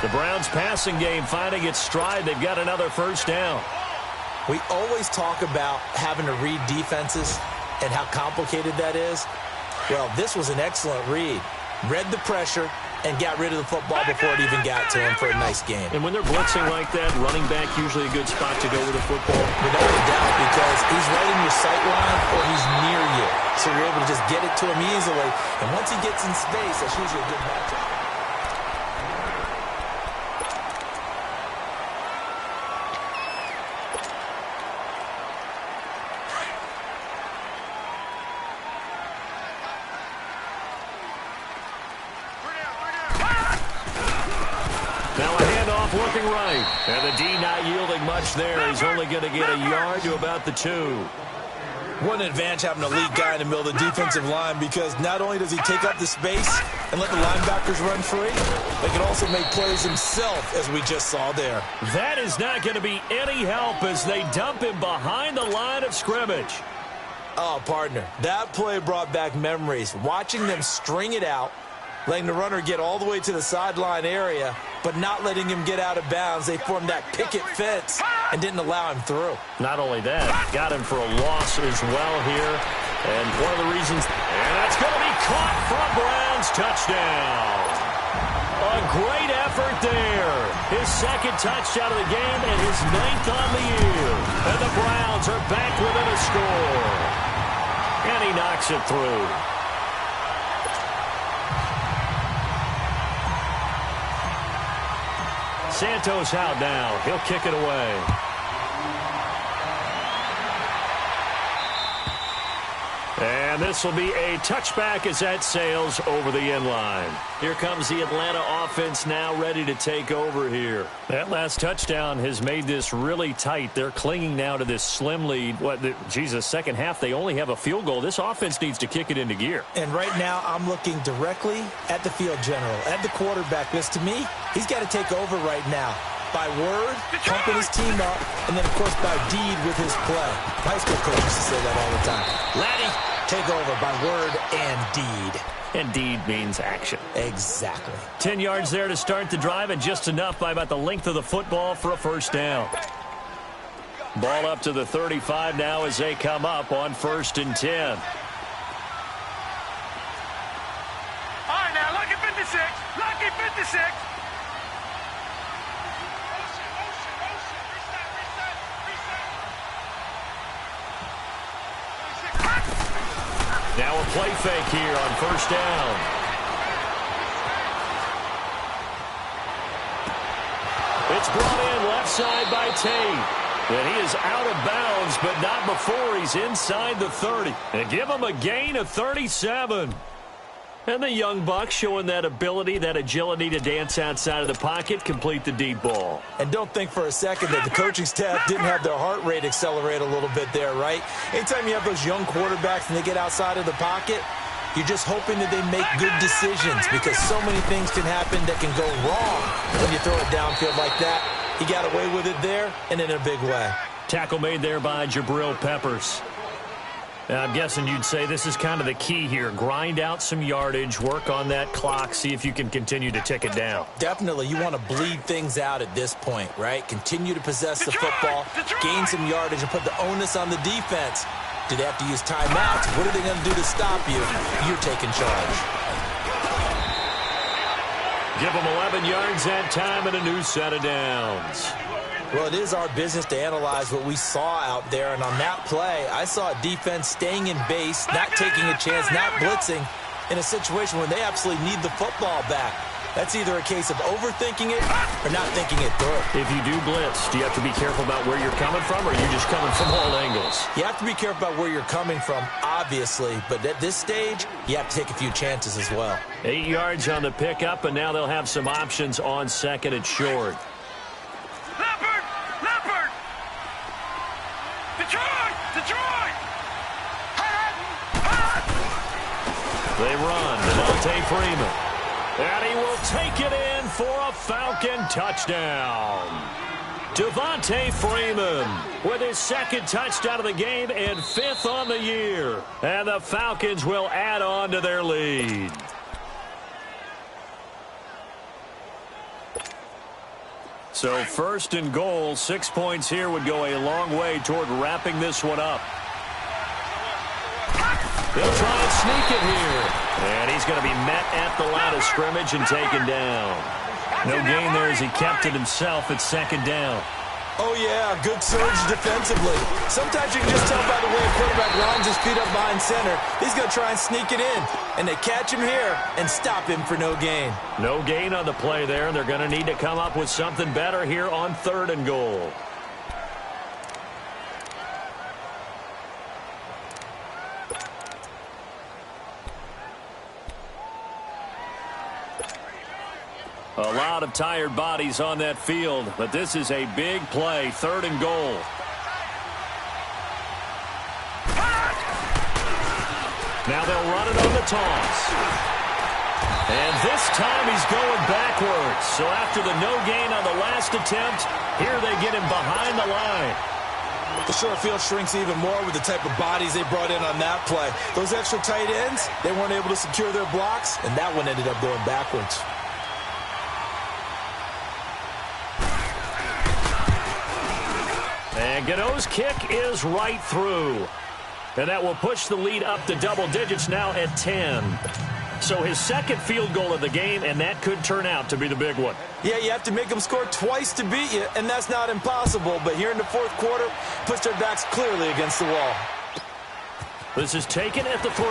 A: The Browns passing game finding its stride. They've got another first down.
B: We always talk about having to read defenses and how complicated that is. Well, this was an excellent read. Read the pressure and got rid of the football before it even got to him for a nice game.
A: And when they're blitzing like that, running back usually a good spot to go with the football.
B: Without a doubt, because he's right in your sight line or he's near you. So you're able to just get it to him easily. And once he gets in space, that's usually a good matchup.
A: Now a handoff looking right. And the D not yielding much there. He's only going to get a yard to about the 2.
B: What an advantage having an elite guy in the middle of the defensive line, because not only does he take up the space and let the linebackers run free, they can also make plays himself, as we just saw there.
A: That is not going to be any help as they dump him behind the line of scrimmage.
B: Oh, partner, that play brought back memories. Watching them string it out, letting the runner get all the way to the sideline area, but not letting him get out of bounds. They formed that picket fence and didn't allow him through.
A: Not only that, got him for a loss as well here. And one of the reasons, and that's going to be caught for a Browns touchdown. A great effort there. His second touchdown of the game and his 9th on the year. And the Browns are back within a score. And he knocks it through. Santos out now. He'll kick it away. And this will be a touchback as that sails over the end line. Here comes the Atlanta offense now ready to take over here. That last touchdown has made this really tight. They're clinging now to this slim lead. Second half, they only have a field goal. This offense needs to kick it into gear.
B: And right now, I'm looking directly at the field general, at the quarterback. Because to me, he's got to take over right now. By word, pumping his team up, and then, of course, by deed with his play. High school coach used to say that all the time. Laddie, take over by word and deed.
A: And deed means action.
B: Exactly.
A: 10 yards there to start the drive, and just enough by about the length of the football for a first down. Ball up to the 35 now as they come up on 1st and 10.
C: All right, now, lucky 56. Lucky 56.
A: Now a play fake here on 1st down. It's brought in left side by Tate. And he is out of bounds, but not before he's inside the 30. And give him a gain of 37. And the young buck showing that ability, that agility to dance outside of the pocket, complete the deep ball.
B: And don't think for a second that the coaching staff didn't have their heart rate accelerate a little bit there, right? Anytime you have those young quarterbacks and they get outside of the pocket, you're just hoping that they make good decisions, because so many things can happen that can go wrong when you throw it downfield like that. He got away with it there and in a big way.
A: Tackle made there by Jabril Peppers. I'm guessing you'd say this is kind of the key here. Grind out some yardage, work on that clock, see if you can continue to tick it down.
B: Definitely. You want to bleed things out at this point, right? Continue to possess the football, gain some yardage, and put the onus on the defense. Do they have to use timeouts? What are they going to do to stop you? You're taking charge.
A: Give them 11 yards that time and a new set of downs.
B: Well, it is our business to analyze what we saw out there, and on that play, I saw a defense staying in base, not taking a chance, not blitzing, in a situation where they absolutely need the football back. That's either a case of overthinking it or not thinking it through.
A: If you do blitz, do you have to be careful about where you're coming from, or are you just coming from all angles?
B: You have to be careful about where you're coming from, obviously, but at this stage, you have to take a few chances as well.
A: 8 yards on the pickup, and now they'll have some options on 2nd and short. They run to Devontae Freeman. And he will take it in for a Falcon touchdown. Devontae Freeman with his second touchdown of the game and 5th on the year. And the Falcons will add on to their lead. So 1st and goal, 6 points here would go a long way toward wrapping this one up. They'll try and sneak it here. And he's going to be met at the line of scrimmage and taken down. No gain there as he kept it himself at 2nd down.
B: Oh, yeah, good surge defensively. Sometimes you can just tell by the way a quarterback lines his feet up behind center. He's going to try and sneak it in. And they catch him here and stop him for no gain.
A: No gain on the play there, and they're going to need to come up with something better here on 3rd and goal. A lot of tired bodies on that field, but this is a big play, 3rd and goal. Now they'll run it on the toss. And this time he's going backwards. So after the no gain on the last attempt, here they get him behind the line.
B: The short field shrinks even more with the type of bodies they brought in on that play. Those extra tight ends, they weren't able to secure their blocks, and that one ended up going backwards.
A: And Gano's kick is right through. And that will push the lead up to double digits now at 10. So his 2nd field goal of the game, and that could turn out to be the big one.
B: Yeah, you have to make them score twice to beat you, and that's not impossible. But here in the 4th quarter, push their backs clearly against the wall.
A: This is taken at the 3.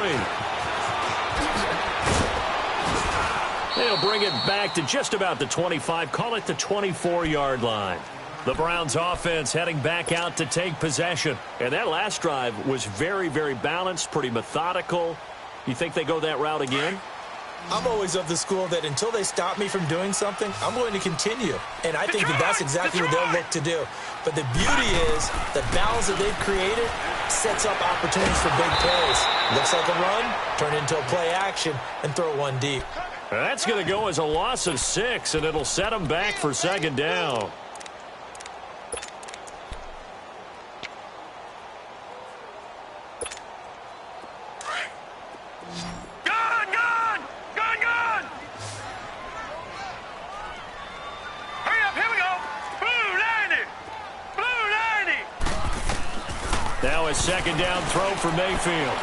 A: They'll bring it back to just about the 25, call it the 24-yard line. The Browns offense heading back out to take possession. And that last drive was very, very balanced, pretty methodical. You think they go that route again?
B: I'm always of the school that until they stop me from doing something, I'm going to continue. And I think that that's exactly what they'll look to do. But the beauty is the balance that they've created sets up opportunities for big plays. Looks like a run, turn into a play action, and throw one deep.
A: That's going to go as a loss of 6, and it'll set them back for 2nd down. Now a 2nd down throw for Mayfield.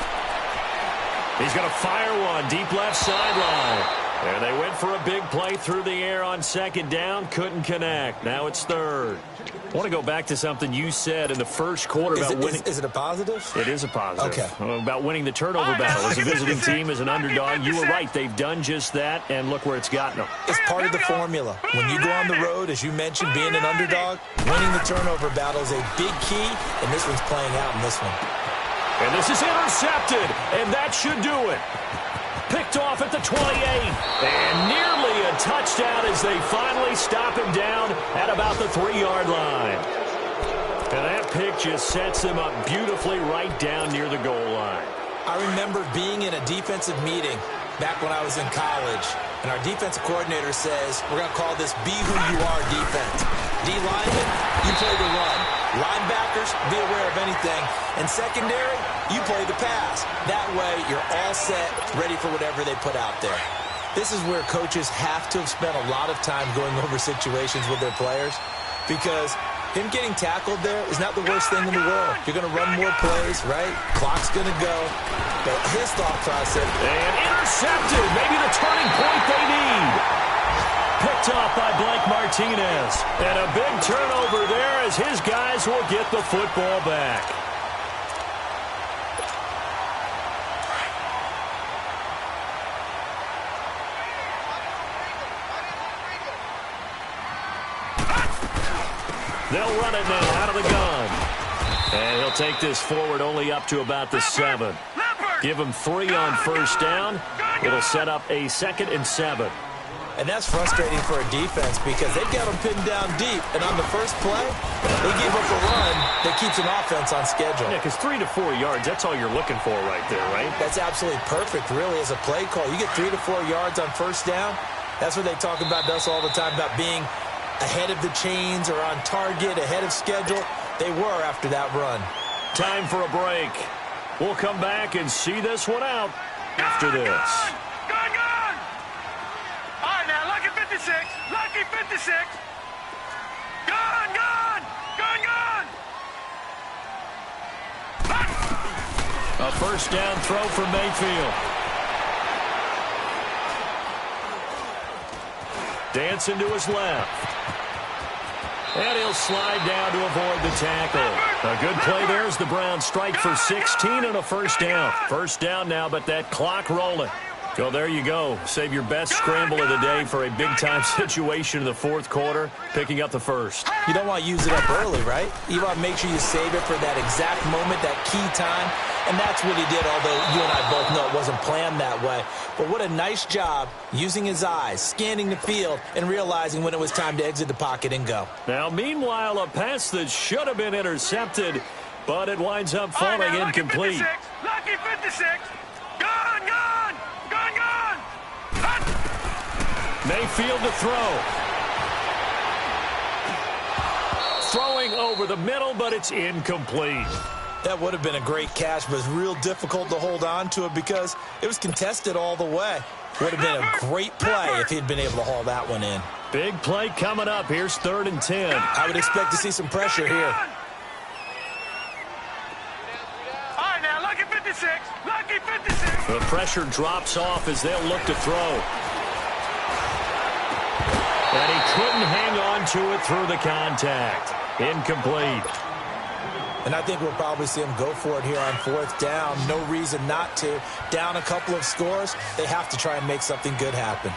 A: He's going to fire one deep left sideline. And they went for a big play through the air on 2nd down. Couldn't connect. Now it's 3rd. I want to go back to something you said in the 1st quarter about winning.
B: Is it a positive?
A: It is a positive.
B: Okay.
A: About winning the turnover battle. As a visiting team, as an underdog, you were right. They've done just that, and look where it's gotten them.
B: It's part of the formula. When you go on the road, as you mentioned, being an underdog, winning the turnover battle is a big key, and this one's playing out in this one.
A: And this is intercepted, and that should do it. Picked off at the 28, and nearly a touchdown as they finally stop him down at about the 3-yard line. And that pick just sets him up beautifully right down near the goal line.
B: I remember being in a defensive meeting back when I was in college, and our defensive coordinator says, we're going to call this Be Who You Are defense. D-lineman, you play the run. Linebackers, be aware of anything. And secondary, you play the pass. That way, you're all set, ready for whatever they put out there. This is where coaches have to have spent a lot of time going over situations with their players, because him getting tackled there is not the worst thing in the world. You're going to run more plays, right? Clock's going to go. But his thought process.
A: And intercepted. Maybe the turning point they need. Picked off by Blake Martinez. And a big turnover there as his guys will get the football back. They'll run it now out of the gun. And he'll take this forward only up to about the 7. Give him 3 on 1st down. It'll set up a 2nd and 7.
B: And that's frustrating for a defense because they've got them pinned down deep. And on the first play, they give up a run that keeps an offense on schedule.
A: Yeah, because 3 to 4 yards, that's all you're looking for right there, right?
B: That's absolutely perfect, really, as a play call. You get 3 to 4 yards on 1st down. That's what they talk about us all the time, about being ahead of the chains or on target, ahead of schedule. They were after that run.
A: Time for a break. We'll come back and see this one out after this.
C: Gone! All right, now, lucky 56. Lucky 56. Gone!
A: A first down throw for Mayfield. Dancing to his left. And he'll slide down to avoid the tackle. A good play there as the Browns strike for 16 and a first down. First down now, but that clock rolling. So there you go. Save your best scramble of the day for a big-time situation in the fourth quarter, picking up the first.
B: You don't want to use it up early, right? You want to make sure you save it for that exact moment, that key time. And that's what he did, although you and I both know it wasn't planned that way. But what a nice job using his eyes, scanning the field, and realizing when it was time to exit the pocket and go.
A: Now, meanwhile, a pass that should have been intercepted, but it winds up falling incomplete.
C: Lucky 56. Gone!
A: Mayfield to throw. Throwing over the middle, but it's incomplete.
B: That would have been a great catch, but it's real difficult to hold on to it because it was contested all the way. Would have been a great play if he'd been able to haul that one in.
A: Big play coming up. Here's 3rd and 10.
B: I would expect to see some pressure here.
C: All right, now, lucky 56. Lucky 56.
A: The pressure drops off as they'll look to throw. And he couldn't hang on to it through the contact. Incomplete.
B: And I think we'll probably see him go for it here on 4th down. No reason not to. Down a couple of scores, they have to try and make something good happen.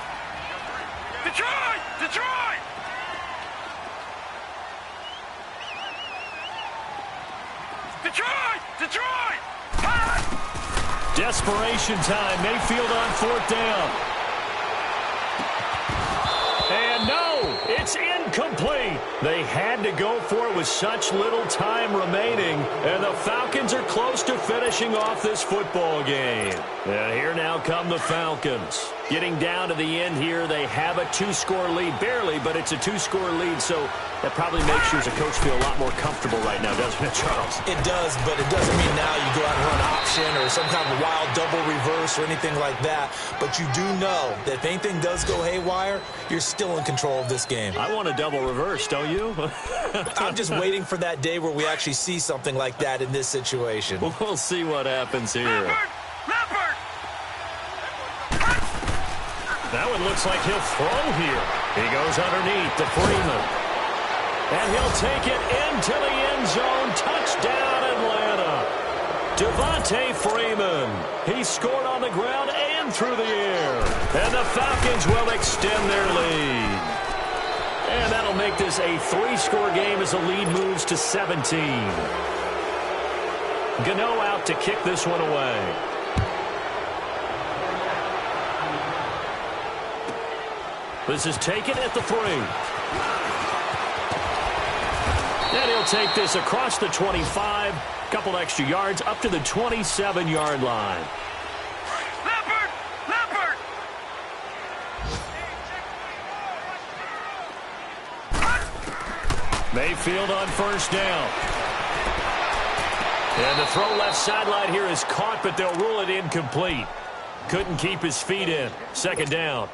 C: Detroit!
A: Desperation time. Mayfield on 4th down. And no, it's incomplete. They had to go for it with such little time remaining, and the Falcons are close to finishing off this football game. And here now come the Falcons. Getting down to the end here, they have a 2-score lead, barely, but it's a 2-score lead, so that probably makes you as a coach feel a lot more comfortable right now, doesn't it, Charles?
B: It does, but it doesn't mean now you go out and run option or some kind of wild double reverse or anything like that. But you do know that if anything does go haywire, you're still in control of this game.
A: I want a double reverse, don't you?
B: I'm just waiting for that day where we actually see something like that in this situation.
A: We'll see what happens here.
C: Leopard!
A: That one looks like he'll throw here. He goes underneath to Freeman. And he'll take it into the end zone. Touchdown, Atlanta. Devontae Freeman. He scored on the ground and through the air. And the Falcons will extend their lead. And that'll make this a 3-score game as the lead moves to 17. Gano out to kick this one away. This is taken at the 3. And he'll take this across the 25. Couple extra yards up to the 27-yard line.
C: Leopard!
A: Mayfield on 1st down. And the throw left sideline here is caught, but they'll rule it incomplete. Couldn't keep his feet in. 2nd down.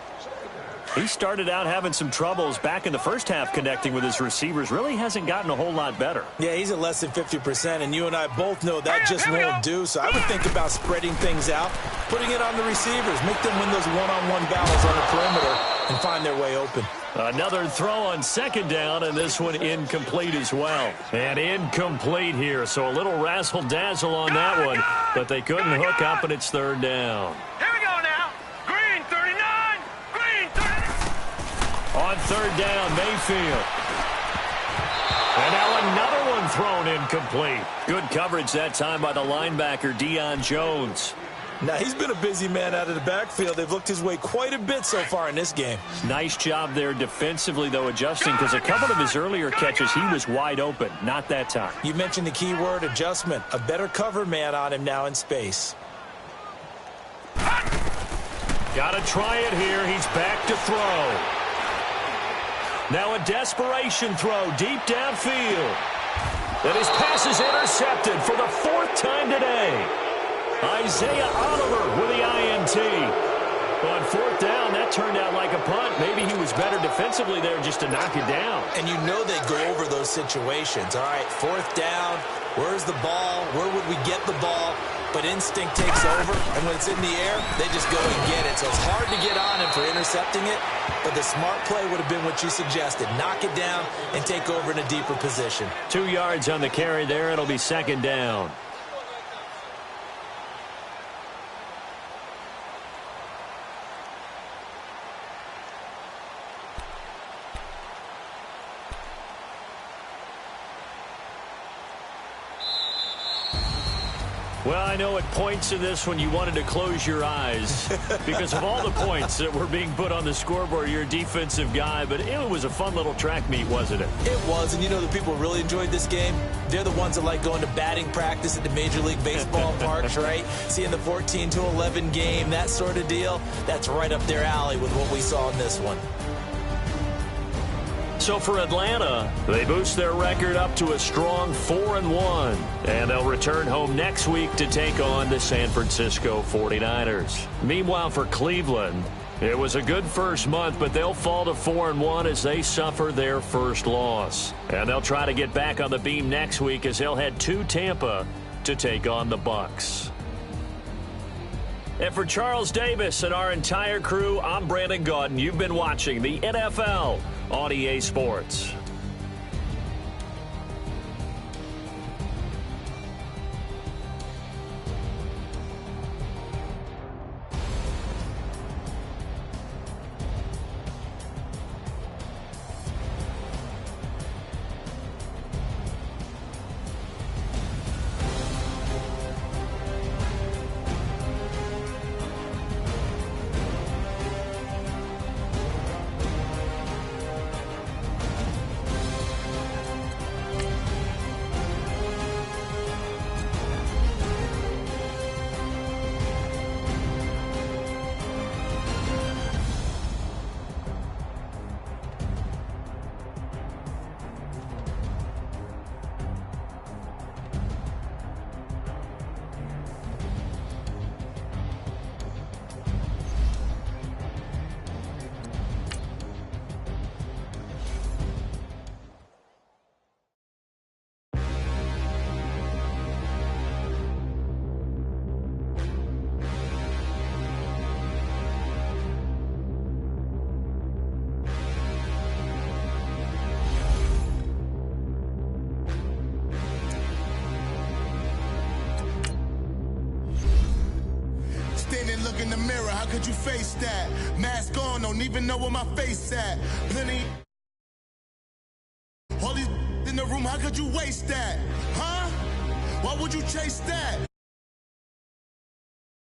A: He started out having some troubles back in the first half connecting with his receivers. Really hasn't gotten a whole lot better.
B: Yeah, he's at less than 50%, and you and I both know that just won't do. So I would think about spreading things out, putting it on the receivers, make them win those one-on-one battles on the perimeter, and find their way open.
A: Another throw on 2nd down, and this one incomplete as well. And incomplete here, so a little razzle-dazzle on that one, but they couldn't hook up, and it's 3rd down.
C: Here we go now. Green 39.
A: On 3rd down, Mayfield. And now another one thrown incomplete. Good coverage that time by the linebacker, Deion Jones.
B: Now, he's been a busy man out of the backfield. They've looked his way quite a bit so far in this game.
A: Nice job there defensively, though, adjusting, because a couple of his earlier catches, he was wide open. Not that time.
B: You mentioned the key word, adjustment. A better cover man on him now in space.
A: Got to try it here. He's back to throw. Now a desperation throw deep downfield. And his pass is intercepted for the fourth time today. Isaiah Oliver with the INT. On fourth down, that turned out like a punt. Maybe he was better defensively there just to knock it down.
B: And you know they go over those situations. All right, fourth down, where's the ball? Where would we get the ball? But instinct takes over, and when it's in the air, they just go and get it. So it's hard to get on him for intercepting it, but the smart play would have been what you suggested. Knock it down and take over in a deeper position.
A: 2 yards on the carry there. It'll be second down. Well, I know at points in this one you wanted to close your eyes because of all the points that were being put on the scoreboard. You're a defensive guy, but it was a fun little track meet, wasn't it?
B: It was, and you know the people who really enjoyed this game? They're the ones that like going to batting practice at the Major League Baseball parks, right? Seeing the 14-11 game, that sort of deal. That's right up their alley with what we saw in this one.
A: So for Atlanta, they boost their record up to a strong 4-1. And they'll return home next week to take on the San Francisco 49ers. Meanwhile, for Cleveland, it was a good first month, but they'll fall to 4-1 as they suffer their first loss. And they'll try to get back on the beam next week as they'll head to Tampa to take on the Bucs. And for Charles Davis and our entire crew, I'm Brandon Gaudin. You've been watching the NFL on EA Sports.
D: Look in the mirror, how could you face that? Mask on, don't even know where my face at. Plenty. All these in the room, how could you waste that? Huh? Why would you chase that?